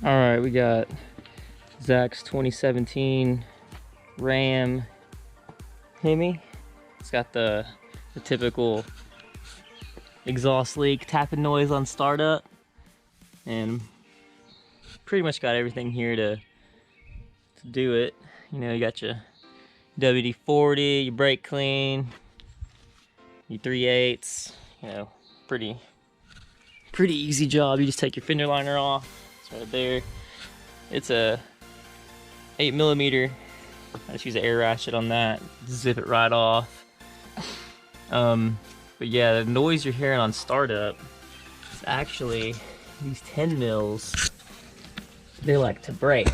All right, we got Zach's 2017 Ram Hemi. It's got the typical exhaust leak tapping noise on startup, and pretty much got everything here to do it. You know, you got your WD-40, your brake clean, your 3/8. You know, pretty easy job. You just take your fender liner off. It's right there. It's a 8mm. I just use an air ratchet on that. Zip it right off. But yeah, the noise you're hearing on startup is actually these 10 mils. They like to break,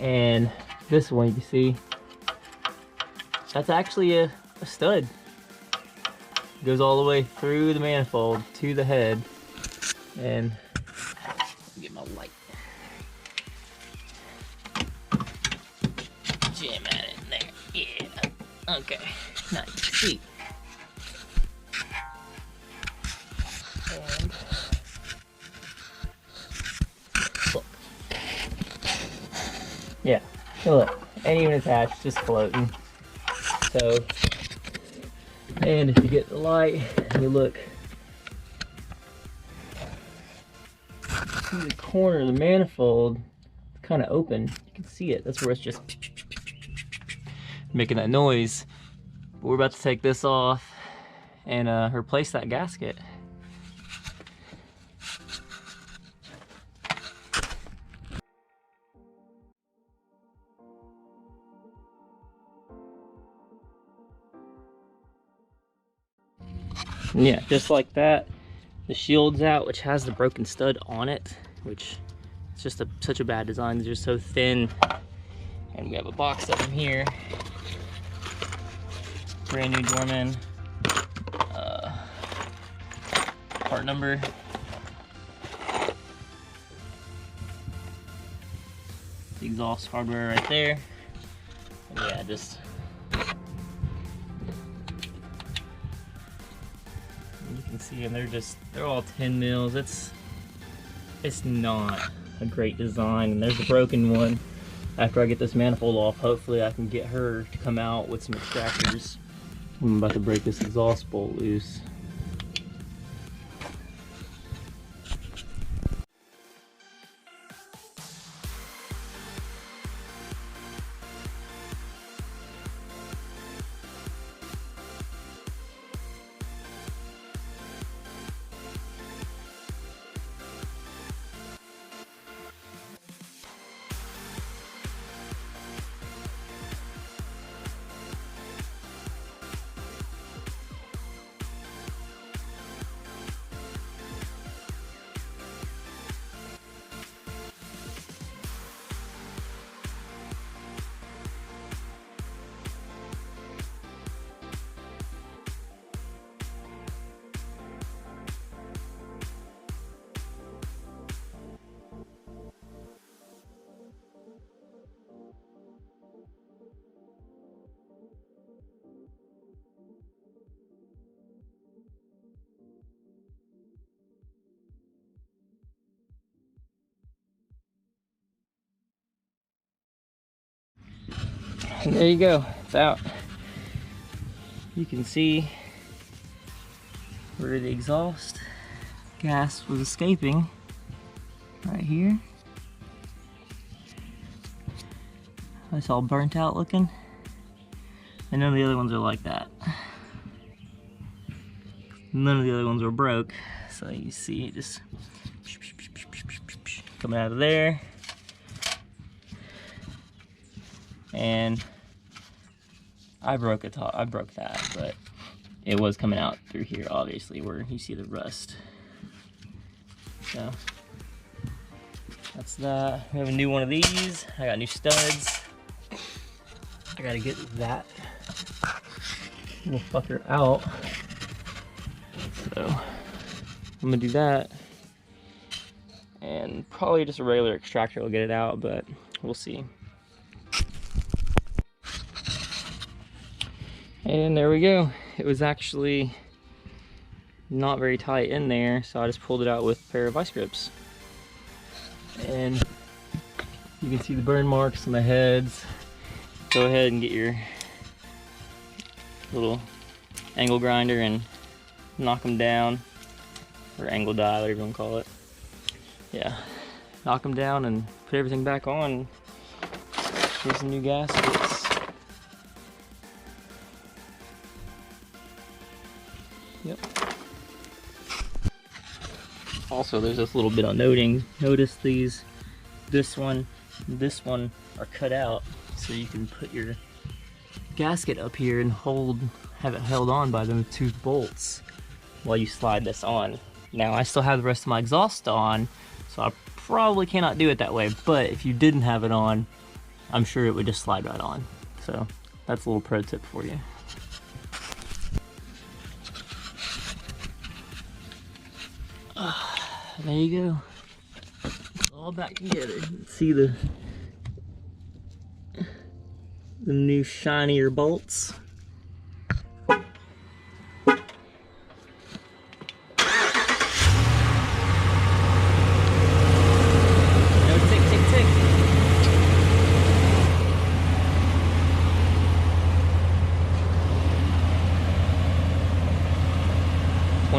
and this one you can see that's actually a stud. It goes all the way through the manifold to the head, and get my light. Jam at it in there. Yeah. Okay. Nice. Sweet. And look. Yeah. Look. Ain't even attached. Just floating. So. And if you get the light, you look to the corner of the manifold, it's kind of open. You can see it. That's where it's just making that noise. But we're about to take this off and replace that gasket. And yeah, just like that, the shield's out, which has the broken stud on it, which is just such a bad design. They're just so thin. And we have a box of them here. Brand new Dorman. Part number. The exhaust hardware right there. And yeah, just you can see them. They're all 10 mils. It's not a great design. And there's the broken one. After I get this manifold off, hopefully I can get her to come out with some extractors. I'm about to break this exhaust bolt loose. And there you go, it's out. You can see where the exhaust gas was escaping, right here. It's all burnt out looking. And none of the other ones are like that. None of the other ones were broke. So you see it just coming out of there. And I broke that, but it was coming out through here, obviously, where you see the rust. So that's that. We have a new one of these. I got new studs. I gotta get that little fucker out. So I'm gonna do that, and probably just a regular extractor will get it out, but we'll see. And there we go. It was actually not very tight in there, so I just pulled it out with a pair of vice grips. And You can see the burn marks on the heads. Go ahead and get your little angle grinder and knock them down, or angle die, whatever you want to call it. Yeah, knock them down and put everything back on. Here's the new gaskets. Yep. Also, there's this little bit of noting. Notice these, this one are cut out, so you can put your gasket up here and have it held on by them 2 bolts while you slide this on. Now, I still have the rest of my exhaust on, so I probably cannot do it that way, but if you didn't have it on, I'm sure it would just slide right on. So that's a little pro tip for you. There you go. It's all back together. See the new shinier bolts. No, tick, tick, tick.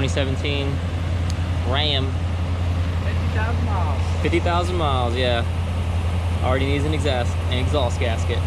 '17 Ram. 50,000 miles. 50,000 miles, yeah. Already needs an exhaust gasket.